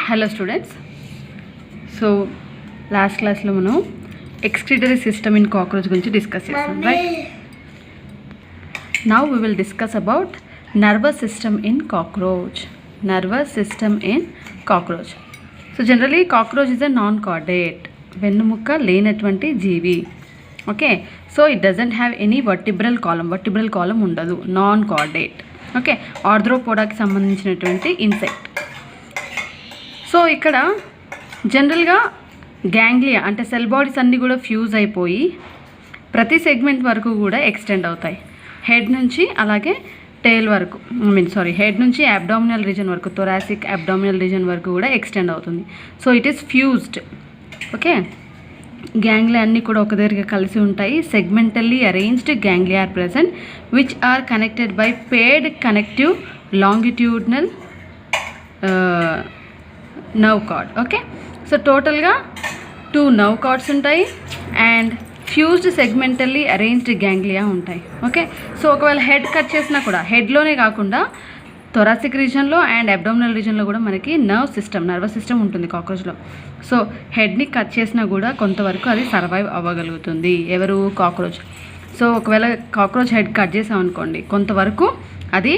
Hello students. So last క్లాస్లో మనం excretory system in cockroach గురించి డిస్కస్ చేస్తాం, right? Now we will discuss about nervous system in cockroach. Nervous system in cockroach. So generally cockroach is a non chordate, వెన్నుముక్క లేనటువంటి జీవి. Okay, so it doesn't have any vertebral column ఉండదు, non caudate. Okay, ఆర్థ్రోపోడాకి సంబంధించినటువంటి insect. So ఇక్కడ జనరల్గా ganglia అంటే cell bodies అన్నీ కూడా ఫ్యూజ్ అయిపోయి ప్రతి సెగ్మెంట్ వరకు కూడా ఎక్స్టెండ్ అవుతాయి. హెడ్ నుంచి అలాగే టేల్ వరకు, హెడ్ నుంచి అబ్డామినల్ రీజన్ వరకు, థొరాసిక్ అబ్డామినల్ రీజన్ వరకు కూడా ఎక్స్టెండ్ అవుతుంది. So it is fused. Okay, ganglia అన్నీ కూడా ఒక దగ్గరగా కలిసి ఉంటాయి. Segmentally arranged ganglia are present which are connected by paired connective longitudinal nerve cord. Okay, so టోటల్గా 2 నర్వ్ కార్డ్స్ ఉంటాయి and fused segmentally arranged ganglia ఉంటాయి. ఓకే, సో ఒకవేళ హెడ్ కట్ చేసినా కూడా హెడ్లోనే కాకుండా థొరాసిక్ రీజన్లో అండ్ అబ్డామినల్ రీజన్లో కూడా మనకి నర్వస్ సిస్టమ్ ఉంటుంది కాక్రోచ్లో. సో హెడ్ని కట్ చేసినా కూడా కొంతవరకు అది సర్వైవ్ అవ్వగలుగుతుంది. ఎవరు? కాక్రోచ్. సో ఒకవేళ కాక్రోచ్ హెడ్ కట్ చేసామనుకోండి, కొంతవరకు అది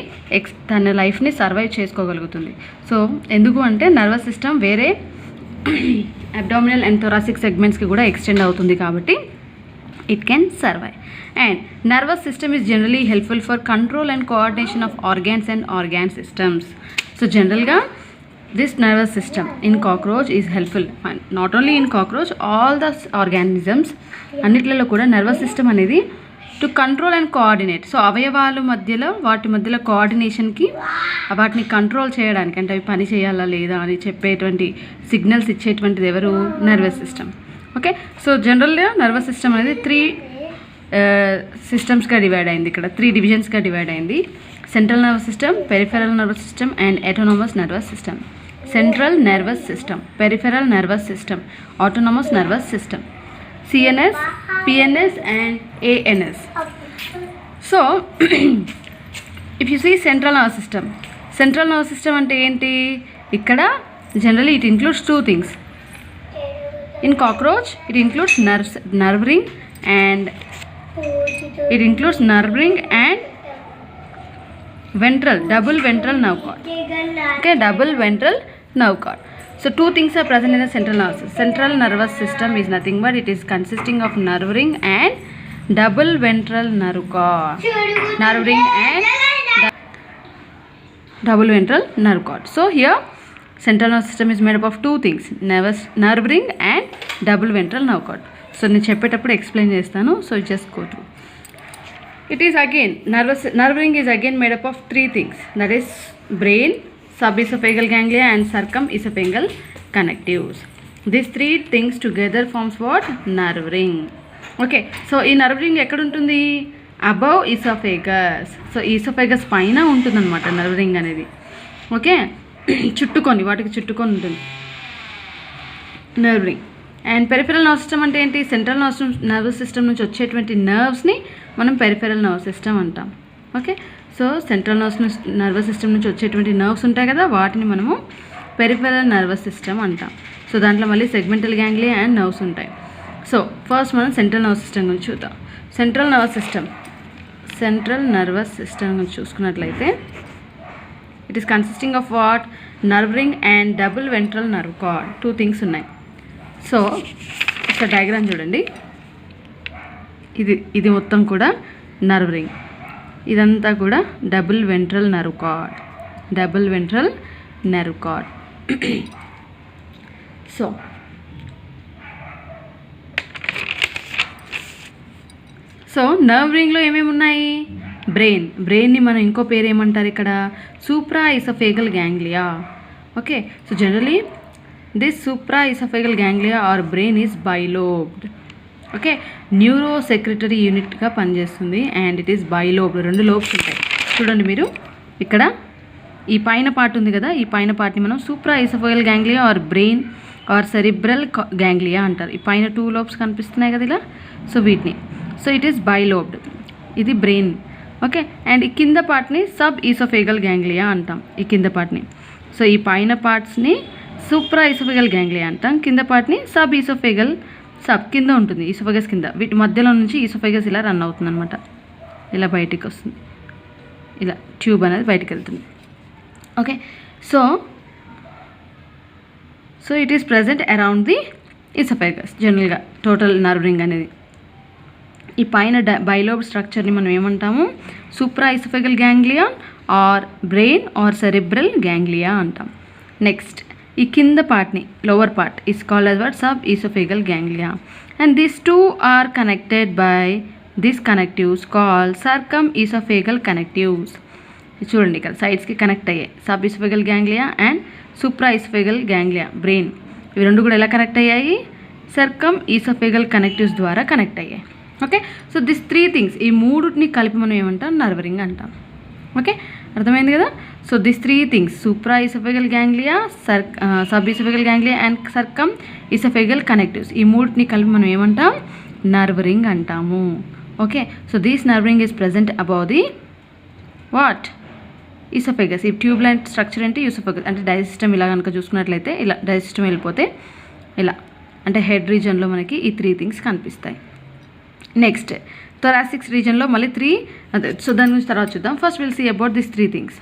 తన లైఫ్ని సర్వైవ్ చేసుకోగలుగుతుంది. సో ఎందుకు అంటే నర్వస్ సిస్టమ్ వేరే అబ్డామినల్ అండ్ థొరాసిక్ సెగ్మెంట్స్కి కూడా ఎక్స్టెండ్ అవుతుంది కాబట్టి it can survive. And nervous system is generally helpful for control and coordination of organs and organ systems. So generally this nervous system in cockroach is helpful, and not only in cockroach, all the organisms అన్నిట్లలో కూడా nervous system అనేది to control and coordinate. So అవయవాల మధ్యలో వాటి మధ్యలో కోఆర్డినేషన్కి, వాటిని control చేయడానికి, అంటే అవి పని చేయాలా లేదా అని చెప్పేటువంటి సిగ్నల్స్ ఇచ్చేటువంటిది ఎవరు? Nervous system. ఓకే, సో జనరల్గా నర్వస్ సిస్టమ్ అనేది 3 సిస్టమ్స్గా డివైడ్ అయింది. ఇక్కడ 3 డివిజన్స్గా డివైడ్ అయింది. Central nervous system, peripheral nervous system and autonomous nervous system. Central nervous system, peripheral nervous system, autonomous nervous system, CNS, PNS and ANS. So if you see central nervous system అంటే ఏంటి? ఇక్కడ generally it includes 2 things. In cockroach, it includes nerve ring and double ventral nerve cord. Okay, double ventral nerve cord. So 2 things are present in the central nervous system. Central nervous system is nothing but it is consisting of nerve ring and double ventral nerve cord. Nerve ring and double ventral nerve cord. So here central nervous system is made up of 2 things, nerve ring and double ventral nerve cord. So నేను చెప్పేటప్పుడు explain చేస్తాను. So just go through. It is again nerve ring is again made up of 3 things, that is brain, subesophageal ganglia and circumesophageal connectives. These 3 things together forms what? Nerve ring. Okay, so ఈ nerve ring ఎక్కడ ఉంటుంది? Above oesophagus. So oesophagus పైన ఉంటుందన్నమాట nerve ring అనేది. Okay, వాటికి చుట్టుకొని ఉంటుంది nerve ring. And peripheral nerve system అంటే ఏంటి? సెంట్రల్ నర్వస్ సిస్టమ్ నుంచి వచ్చేటువంటి నర్వ్స్ని మనం పెరిఫెరల్ నర్వ్ సిస్టమ్ అంటాం. Okay, so central nervous system నుంచి వచ్చేటువంటి నర్వ్స్ ఉంటాయి కదా, వాటిని మనము పెరిఫెరల్ నర్వస్ సిస్టమ్ అంటాం. సో దాంట్లో మళ్ళీ సెగ్మెంటల్ గ్యాంగ్లియా అండ్ నర్వ్స్ ఉంటాయి. సో ఫస్ట్ మనం సెంట్రల్ నర్వస్ సిస్టమ్ గురించి చూద్దాం. సెంట్రల్ నర్వస్ సిస్టమ్ గురించి చూసుకున్నట్లయితే it is consisting of what? Nerve ring and double ventral nerve cord. 2 things ఉన్నాయి. సో ఒక డయాగ్రామ్ చూడండి. ఇది మొత్తం కూడా నర్వ్ రింగ్, ఇదంతా కూడా double ventral nerve cord. So nerve రింగ్లో ఏమేమి ఉన్నాయి? బ్రెయిన్ని మనం ఇంకో పేరు ఏమంటారు ఇక్కడ? Supra ఈసోఫేగల్ ganglia. Okay, so generally this supra ఈసోఫేగల్ ganglia or brain is bilobed. Okay, neuro secretory యూనిట్గా పనిచేస్తుంది and it is bilobed. 2 lobes ఉంటాయి. చూడండి మీరు ఇక్కడ ఈ పైన పార్ట్ ఉంది కదా, ఈ పైన పార్ట్ని మనం supra ఈసోఫేగల్ ganglia or brain or cerebral ganglia అంటారు. ఈ పైన 2 లోబ్స్ కనిపిస్తున్నాయి కదా ఇలా. సో వీటిని, సో ఇట్ ఈస్ బైలోబ్డ్. ఇది బ్రెయిన్. ఓకే, అండ్ ఈ కింద పార్ట్ని సబ్ ఈసోఫేగల్ గ్యాంగ్లియా అంటాం, ఈ కింద పార్ట్ని. సో ఈ పైన పార్ట్స్ని సూప్రా ఈసోఫేగల్ గ్యాంగ్లియా అంటాం. కింద పార్ట్ని సబ్ ఈసోఫేగల్, సబ్ కింద ఉంటుంది ఈసోఫేగస్ కింద. వీటి మధ్యలో నుంచి ఈసోఫేగస్ ఇలా రన్ అవుతుంది అనమాట. ఇలా బయటికి వస్తుంది, ఇలా ట్యూబ్ అనేది బయటికి వెళ్తుంది. Okay, so it is present around the oesophagus జనరల్గా టోటల్ నర్వ్ రింగ్ అనేది. ఈ పైన బైలోబ్ స్ట్రక్చర్ని మనం ఏమంటాము? Supra ఈసోఫేగల్ ganglia or brain or cerebral ganglia అంటాం. నెక్స్ట్ ఈ కింద పార్ట్ని, lower part is called as what? Sub ఈసోఫేగల్ ganglia. And these two are connected by this connectives called circum ఈసోఫేగల్ connectives. చూడండి ఇక్కడ సైడ్స్కి కనెక్ట్ అయ్యాయి sub ఈసోఫేగల్ ganglia and supra ఈసోఫేగల్ ganglia brain. ఇవి రెండు కూడా ఎలా కనెక్ట్ అయ్యాయి? సర్కమ్ ఈసోఫేగల్ కనెక్టివ్స్ ద్వారా కనెక్ట్ అయ్యాయి. Okay, so this three things, ఈ మూడుని కలిపి మనం ఏమంటాం? నర్వ్ రింగ్ అంటాం. ఓకే, అర్థమైంది కదా? So this three things, supra ఈసోఫేగల్ ganglia, sub ఈసోఫేగల్ ganglia and సర్కమ్ ఈసోఫేగల్ connectives, ఈ మూడుని కలిపి మనం ఏమంటాం? నర్వ్ రింగ్ అంటాము. Okay, so this nerve ring is present above the what? Oesophagus. ఈ ట్యూబ్ లైన్ స్ట్రక్చర్ అంటే ఈసోఫేగస్. అంటే డైజెస్ట్ సిస్టమ్ ఇలా కనుక చూసుకున్నట్లయితే ఇలా డైజెస్ట్ సిస్టమ్ వెళ్ళిపోతే ఇలా అంటే హెడ్ రీజన్లో మనకి ఈ త్రీ థింగ్స్ కనిపిస్తాయి. నెక్స్ట్ థొరాసిక్స్ రీజన్లో మళ్ళీ త్రీ, సో దాని గురించి తర్వాత చూద్దాం. First will see about this three things.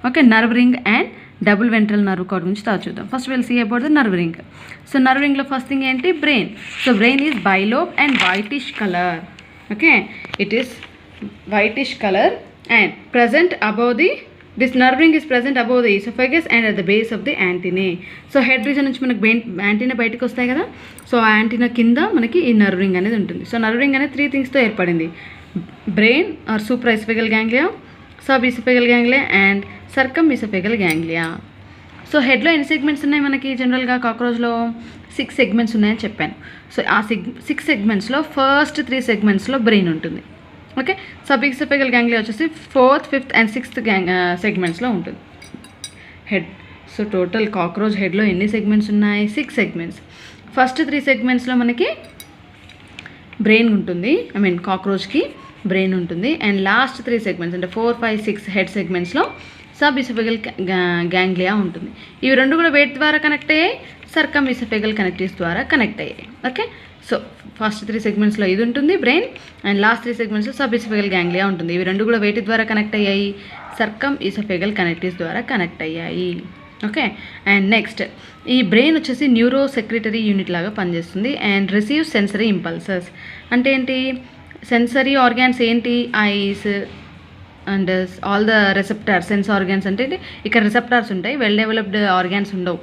Okay, nerve ring and double ventral nerve cord గురించి తర్వాత చూద్దాం. First will see about the nerve ring. So nerve రింగ్లో ఫస్ట్ థింగ్ ఏంటి? Brain. So brain is bilobe and whitish colour. Okay, it is whitish colour and present above the, this nerve ring is present above the esophagus and at the base of the antennae. So head region నుంచి మనకి antenna బయటకు వస్తాయి కదా, so ఆ antenna కింద మనకి ఈ nerve ring అనేది ఉంటుంది. సో నర్వ్ రింగ్ అనేది త్రీ థింగ్స్తో ఏర్పడింది: brain or supra ఈసోఫేగల్ ganglia, sub ఈసోఫేగల్ ganglia and circumoesophageal ganglia. So హెడ్లో ఎన్ని సెగ్మెంట్స్ ఉన్నాయి మనకి? జనరల్గా కాక్రోచ్లో 6 సెగ్మెంట్స్ ఉన్నాయని చెప్పాను. సో ఆ 6 సెగ్మెంట్స్లో ఫస్ట్ 3 సెగ్మెంట్స్లో బ్రెయిన్ ఉంటుంది. ఓకే, సబ్ ఈసోఫేగల్ గ్యాంగ్లియా వచ్చేసి 4th, 5th అండ్ 6th సెగ్మెంట్స్లో ఉంటుంది హెడ్. సో టోటల్ కాక్రోచ్ హెడ్లో ఎన్ని సెగ్మెంట్స్ ఉన్నాయి? 6 సెగ్మెంట్స్. ఫస్ట్ 3 సెగ్మెంట్స్లో మనకి బ్రెయిన్ ఉంటుంది, ఐ మీన్ కాక్రోచ్కి బ్రెయిన్ ఉంటుంది. అండ్ లాస్ట్ 3 సెగ్మెంట్స్ అంటే 4, 5, 6 హెడ్ సెగ్మెంట్స్లో సబ్ ఈసోఫేగల్ గ్యాంగ్లియా ఉంటుంది. ఇవి రెండు కూడా వేటి ద్వారా కనెక్ట్ అయ్యాయి? సర్కమ్ ఈసోఫేగల్ కనెక్టివ్స్ ద్వారా కనెక్ట్ అయ్యాయి. ఓకే, సో ఫస్ట్ 3 సెగ్మెంట్స్లో ఇది ఉంటుంది బ్రెయిన్, అండ్ లాస్ట్ 3 సెగ్మెంట్స్లో సబ్ ఈసోఫేగల్ గ్యాంగ్లియా ఉంటుంది. ఇవి రెండు కూడా వేటి ద్వారా కనెక్ట్ అయ్యాయి? సర్కమ్ ఈసోఫేగల్ కనెక్టివ్స్ ద్వారా కనెక్ట్ అయ్యాయి. ఓకే, అండ్ నెక్స్ట్ ఈ బ్రెయిన్ వచ్చేసి న్యూరో సెక్రెటరీ యూనిట్ లాగా పనిచేస్తుంది అండ్ రిసీవ్ సెన్సరీ ఇంపల్సెస్. అంటే ఏంటి? సెన్సరీ ఆర్గాన్స్ ఏంటి? Ice and all the receptors. Sense organs అంటే ఇక్కడ రెసెప్టార్స్ ఉంటాయి, వెల్ డెవలప్డ్ ఆర్గాన్స్ ఉండవు.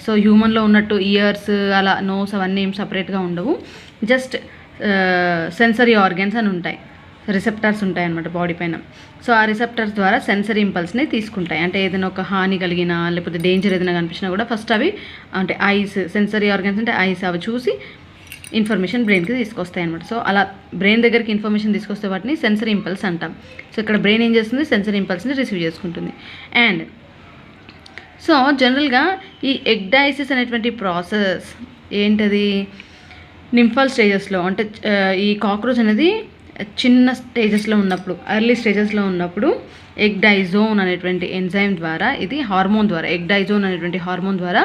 సో హ్యూమన్లో ఉన్నట్టు ఇయర్స్ అలా నోస్ అవన్నీ ఏం సపరేట్గా ఉండవు, జస్ట్ సెన్సరీ ఆర్గాన్స్ అని ఉంటాయి, రిసెప్టార్స్ ఉంటాయి అన్నమాట బాడీ పైన. సో ఆ రిసెప్టార్స్ ద్వారా సెన్సరీ ఇంపల్స్ని తీసుకుంటాయి. అంటే ఏదైనా ఒక హాని కలిగినా లేకపోతే డేంజర్ ఏదైనా కనిపించినా కూడా ఫస్ట్ అవి అంటే ఐస్, సెన్సరీ ఆర్గాన్స్ అంటే ఐస్, అవి చూసి ఇన్ఫర్మేషన్ బ్రెయిన్కి తీసుకొస్తాయి అనమాట. సో అలా బ్రెయిన్ దగ్గరికి ఇన్ఫర్మేషన్ తీసుకొస్తే వాటిని సెన్సరీ ఇంపల్స్ అంటాం. సో ఇక్కడ బ్రెయిన్ ఏం చేస్తుంది? సెన్సరీ ఇంపల్స్ని రిసీవ్ చేసుకుంటుంది. అండ్ సో జనరల్గా ఈ ఎగ్డైసిస్ అనేటువంటి ప్రాసెస్ ఏంటది? నింఫల్ స్టేజెస్లో, అంటే ఈ కాక్రోచ్ అనేది చిన్న స్టేజెస్లో ఉన్నప్పుడు, ఎర్లీ స్టేజెస్లో ఉన్నప్పుడు ఎగ్డైజోన్ అనేటువంటి ఎంజైమ్ ద్వారా, ఇది హార్మోన్ ద్వారా, ఎగ్డైజోన్ అనేటువంటి హార్మోన్ ద్వారా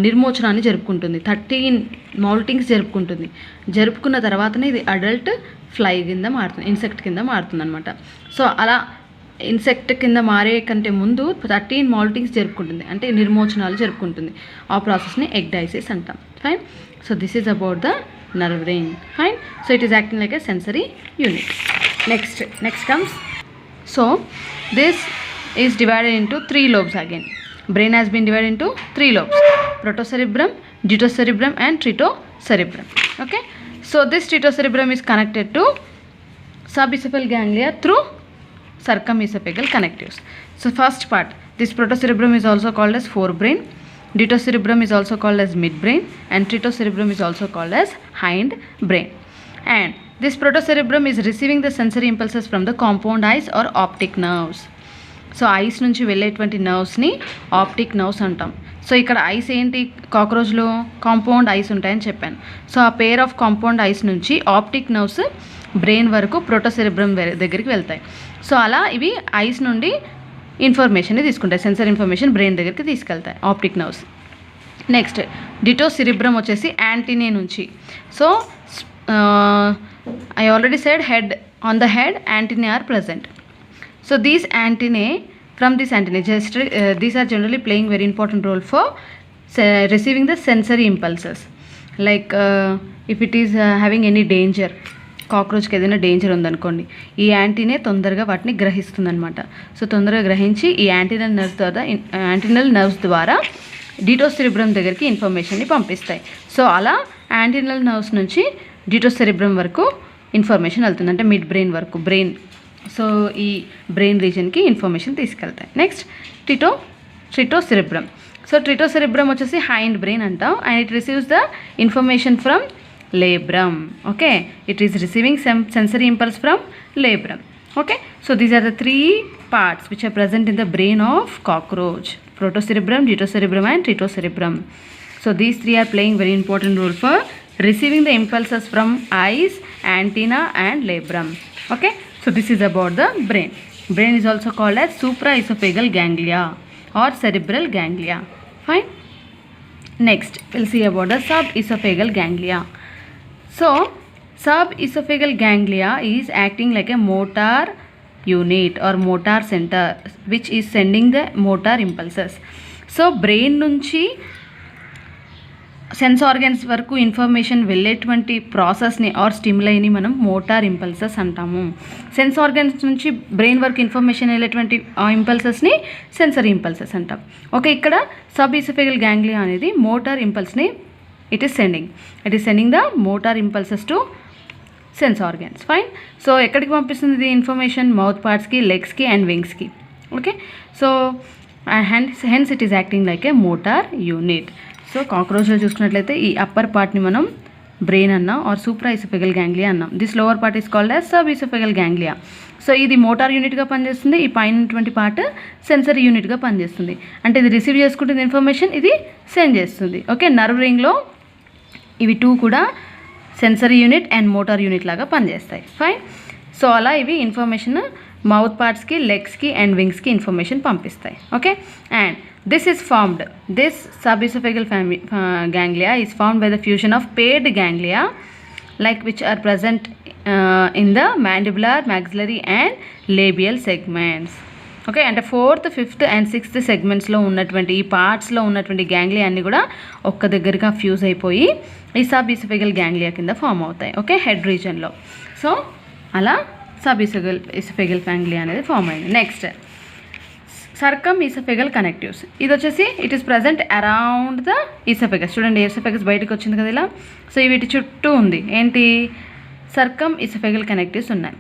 నిర్మోచనాన్ని జరుపుకుంటుంది. 13 మౌల్టింగ్స్ జరుపుకుంటుంది. జరుపుకున్న తర్వాతనే ఇది అడల్ట్ ఫ్లై కింద మారుతుంది, ఇన్సెక్ట్ కింద మారుతుంది అనమాట. సో అలా ఇన్సెక్ట్ కింద మారే కంటే ముందు 13 మౌల్టింగ్స్ జరుపుకుంటుంది, అంటే నిర్మోచనాలు జరుపుకుంటుంది. ఆ ప్రాసెస్ని ఎగ్డైసిస్ అంటాం. Fine. So this is about the nerve ring. Fine. So it is acting like a sensory unit. Next comes, so this is divided into 3 lobes again. Brain has been divided into 3 lobes: protocerebrum, deuterocerebrum and tritocerebrum. Okay, so this tritocerebrum is connected to subesophageal ganglia through circumesophageal connectives. So first part, this protocerebrum is also called as forebrain, deuterocerebrum is also called as midbrain, and tritocerebrum is also called as hindbrain. And this protocerebrum is receiving the sensory impulses from the compound eyes or optic nerves. So ice నుంచి వెళ్ళేటువంటి నర్వ్స్ని optic nerves అంటాం. So ఇక్కడ ice ఏంటి? కాక్రోచ్లో compound ice ఉంటాయని చెప్పాను. So ఆ pair of compound ice నుంచి optic nerves brain వరకు ప్రోటోసెరెబ్రమ్ దగ్గరికి వెళ్తాయి. సో అలా ఇవి ఐస్ నుండి ఇన్ఫర్మేషన్ని తీసుకుంటాయి, సెన్సర్ ఇన్ఫర్మేషన్ బ్రెయిన్ దగ్గరికి తీసుకెళ్తాయి optic nerves. Next ditto cerebrum వచ్చేసి యాంటీనే నుంచి. So I already said head, on the head antennae are present. So these antennae, from this antennae, these are generally playing very important role for receiving the sensory impulses. Like if it is having any danger, కాక్రోచ్కి ఏదైనా danger ఉందనుకోండి, ఈ యాంటీనే తొందరగా వాటిని గ్రహిస్తుంది అనమాట. So తొందరగా గ్రహించి ఈ యాంటీనల్ నర్వ్స్ ద్వారా డిటో సెరిబ్రమ్ దగ్గరికి ఇన్ఫర్మేషన్ని పంపిస్తాయి. సో అలా యాంటీనల్ నర్వ్స్ నుంచి డిటో సెరిబ్రమ్ వరకు ఇన్ఫర్మేషన్ వెళ్తుంది, అంటే మిడ్ బ్రెయిన్ వరకు, బ్రెయిన్. సో ఈ బ్రెయిన్ రీజన్కి ఇన్ఫర్మేషన్ తీసుకెళ్తాయి. Next tritocerebrum. So tritocerebrum వచ్చేసి హైండ్ బ్రెయిన్ అంటాం, and it receives the information from labrum. Okay, it is receiving some sensory impulse from labrum. Okay, so these are the three parts which are present in the brain of cockroach: protocerebrum, ditocerebrum and tritocerebrum. So these three are playing very important role for receiving the impulses from eyes, antenna and labrum. Okay, so this is about the brain. Brain is also called as supraesophageal ganglia or cerebral ganglia. Fine. Next we'll see about the subesophageal ganglia. So subesophageal ganglia is acting like a motor unit or motor center which is sending the motor impulses. So brain నుంచి sense organs వరకు information వెళ్ళేటువంటి ప్రాసెస్ని are స్టిమ్యులైని మనం motor impulses అంటాము. Sense organs నుంచి brain వరకు information వెళ్ళేటువంటి ఇంపల్సెస్ని sensory impulses అంటాం. ఓకే, ఇక్కడ సబ్ఈసోఫేగల్ గ్యాంగ్లియా అనేది motor ఇంపల్స్ని it is sending the motor impulses to sense organs. Fine. So ekkadiki pampistundi information mouth parts ki, legs ki and wings ki. Okay, so hence it is acting like a motor unit. So cockroach lo chuskunnatlaithe ee upper part ni manam brain anna or supraesophageal ganglia anna. This lower part is called as subesophageal ganglia. So ఇది motor యూనిట్గా పనిచేస్తుంది, ఈ పైనటువంటి part sensory యూనిట్గా పనిచేస్తుంది. అంటే ఇది receive చేసుకుంటుంది information, ఇది సెండ్ చేస్తుంది. ఓకే, నర్వ్ రింగ్లో ఇవి టూ కూడా sensory unit and motor unit లాగా పనిచేస్తాయి. ఫైన్. సో అలా ఇవి ఇన్ఫర్మేషన్ మౌత్ పార్ట్స్కి, లెగ్స్కి అండ్ వింగ్స్కి ఇన్ఫర్మేషన్ పంపిస్తాయి. Okay, and this subesophageal ganglia is formed by the fusion of paired ganglia like which are present in the mandibular, maxillary and labial segments. Okay, అంటే 4th, 5th and 6th సెగ్మెంట్స్లో ఉన్నటువంటి ఈ పార్ట్స్లో ఉన్నటువంటి ganglia అన్నీ కూడా ఒక్క దగ్గరగా fuse అయిపోయి ఈ సబ్ఈసోఫేగల్ గ్యాంగ్లియా కింద ఫామ్ అవుతాయి. ఓకే, హెడ్ రీజన్లో. సో అలా సబ్ఈసోఫేగల్ గ్యాంగ్లియా అనేది ఫామ్ అయింది. Next సర్కమ్ ఈసోఫేగల్ connectives. ఇది వచ్చేసి it is present around the oesophagus. చూడండి, ఈసోఫేగస్ బయటకు వచ్చింది కదా ఇలా. సో వీటి చుట్టూ ఉంది ఏంటి, సర్కమ్ ఈసోఫేగల్ కనెక్టివ్స్ ఉన్నాయి.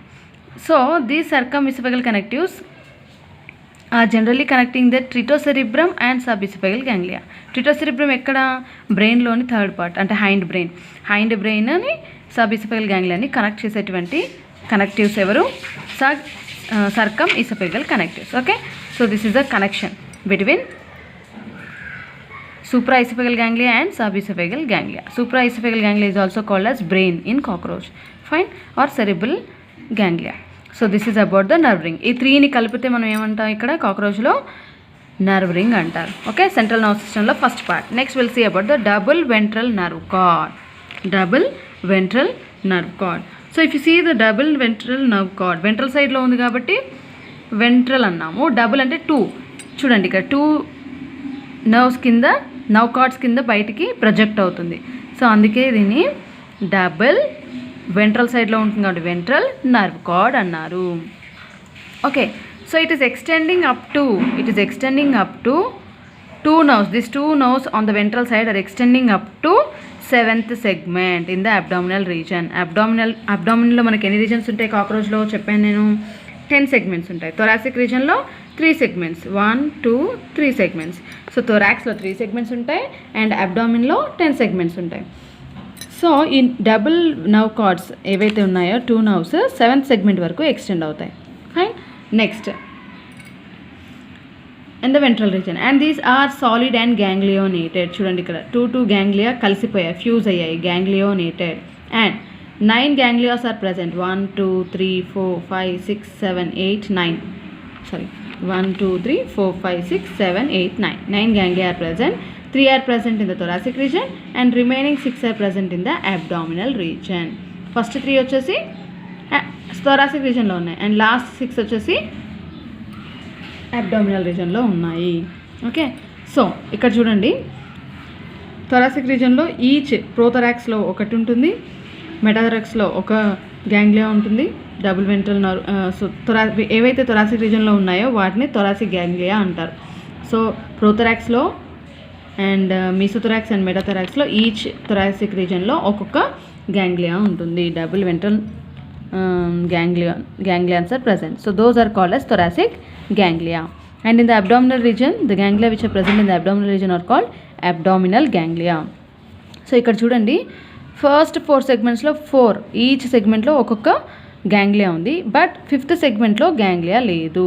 So these సర్కమ్ ఈసోఫేగల్ connectives are generally connecting the tritocerebrum and subesophageal ganglia. Tritocerebrum ఎక్కడ, బ్రెయిన్లోని థర్డ్ పార్ట్, అంటే హైండ్ బ్రెయిన్ అని సబ్ఈసోఫేగల్ గ్యాంగ్లియాని కనెక్ట్ చేసేటువంటి కనెక్టివ్స్ ఎవరు, సర్కమ్ ఈసోఫేగల్ connectives. Okay, so this is the connection between supraesophageal ganglia and subesophageal ganglia. Supraesophageal ganglia is also called as brain in cockroach. Fine, or cerebral ganglia. So this is about the nerve ring. ఈ 3ని కలిపితే మనం ఏమంటాం ఇక్కడ కాక్రోచ్లో, nerve ring అంటారు. Okay, central nerve సిస్టంలో first part. Next will see about the double ventral nerve cord. So if you see the double ventral nerve cord, ventral సైడ్లో ఉంది కాబట్టి వెంట్రల్ అన్నాము. డబుల్ అంటే 2. చూడండి, ఇక్కడ 2 నర్వ్స్ కింద, నర్వ్ కార్డ్స్ కింద బయటికి ప్రొజెక్ట్ అవుతుంది. సో అందుకే దీన్ని డబుల్ వెంట్రల్ సైడ్లో ఉంటుంది కాబట్టి వెంట్రల్ నర్వ్ కార్డ్ అన్నారు. Okay, so it is extending up to 2 nerves. These 2 nerves on the ventral side are extending up to 7th segment in the abdominal region. అబ్డామినల్లో మనకి ఎన్ని reasons ఉంటాయి కాక్రోచ్లో చెప్పాను నేను, 10 segments ఉంటాయి. థొరాసిక్ రీజన్లో 3 segments, 1, 2, 3 segments. సో థొరాక్స్లో 3 segments ఉంటాయి and అబ్డామిన్లో 10 segments ఉంటాయి. సో ఈ డబుల్ నర్వ్ కార్డ్స్ ఏవైతే ఉన్నాయో 2 nerves 7th segment వరకు ఎక్స్టెండ్ అవుతాయి. Fine. Next in the ventral region, and these are solid and ganglionated. చూడండి, ఇక్కడ 2 గ్యాంగ్లియా కలిసిపోయాయి, ఫ్యూజ్ అయ్యాయి, ganglionated. And 9 ganglias are present. 1, 2, 3, 4, 5, 6, 7, 8, 9. 1, 2, 3, 4, 5, 6, 7, 8, 9. 9 ganglia are present. 3 are present in the thoracic region and remaining 6 are present in the abdominal region. First 3 వచ్చేసి thoracic రీజన్లో ఉన్నాయి and last 6 వచ్చేసి abdominal రీజన్లో ఉన్నాయి. Okay, so ఇక్కడ చూడండి, thoracic రీజన్లో each ప్రోథొరాక్స్లో ఒకటి ఉంటుంది, మెటాథొరాక్స్లో ఒక గ్యాంగ్లియా ఉంటుంది, డబుల్ వెంట్రల్ నర్వ్. సో ఏవైతే థొరాసిక్ రీజన్లో ఉన్నాయో వాటిని థొరాసిక్ గ్యాంగ్లియా అంటారు. సో ప్రోథొరాక్స్లో అండ్ మీసోథొరాక్స్ అండ్ మెటాథొరాక్స్లో ఈచ్ థొరాసిక్ రీజన్లో ఒక్కొక్క గ్యాంగ్లియా ఉంటుంది. Double ventral ganglions are present. So those are called as thoracic ganglia. And in the abdominal region, the ganglia which are present in the abdominal region are called abdominal ganglia. So ఇక్కడ చూడండి, first 4 సెగ్మెంట్స్లో 4 each సెగ్మెంట్లో ఒక్కొక్క ganglia ఉంది, but 5th సెగ్మెంట్లో ganglia లేదు.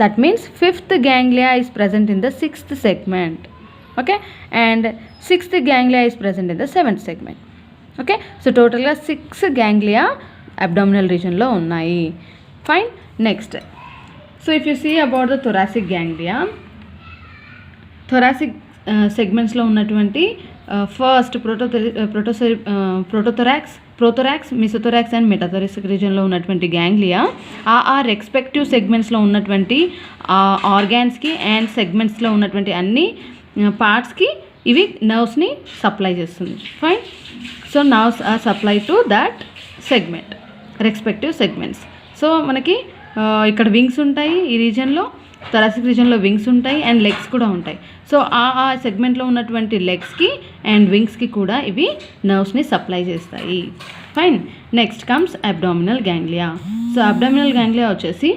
That means 5th ganglia is present in the 6th segment. Okay, and 6th ganglia is present in the 7th segment. Okay, so టోటల్గా 6 ganglia abdominal రీజన్లో ఉన్నాయి. Fine. Next, so if you see about the thoracic ganglia, thoracic సెగ్మెంట్స్లో ఉన్నటువంటి first ప్రోథొరాక్స్, మిసోథొరాక్స్ and మెటాథొరాసిక్ రీజన్లో ఉన్నటువంటి ganglia ఆ respective సెగ్మెంట్స్లో ఉన్నటువంటి ఆర్గాన్స్కి and సెగ్మెంట్స్లో ఉన్నటువంటి అన్ని పార్ట్స్కి ఇవి నర్వ్స్ని సప్లై చేస్తుంది. Fine. So nerves are supply to that segment, respective segments. So మనకి ఇక్కడ వింగ్స్ ఉంటాయి, ఈ రీజన్లో థొరాసిక్ రీజన్లో వింగ్స్ ఉంటాయి అండ్ లెగ్స్ కూడా ఉంటాయి. సో ఆ సెగ్మెంట్లో ఉన్నటువంటి లెగ్స్కి అండ్ వింగ్స్కి కూడా ఇవి నర్వ్స్ని సప్లై చేస్తాయి. Fine. Next comes abdominal ganglia. So abdominal ganglia వచ్చేసి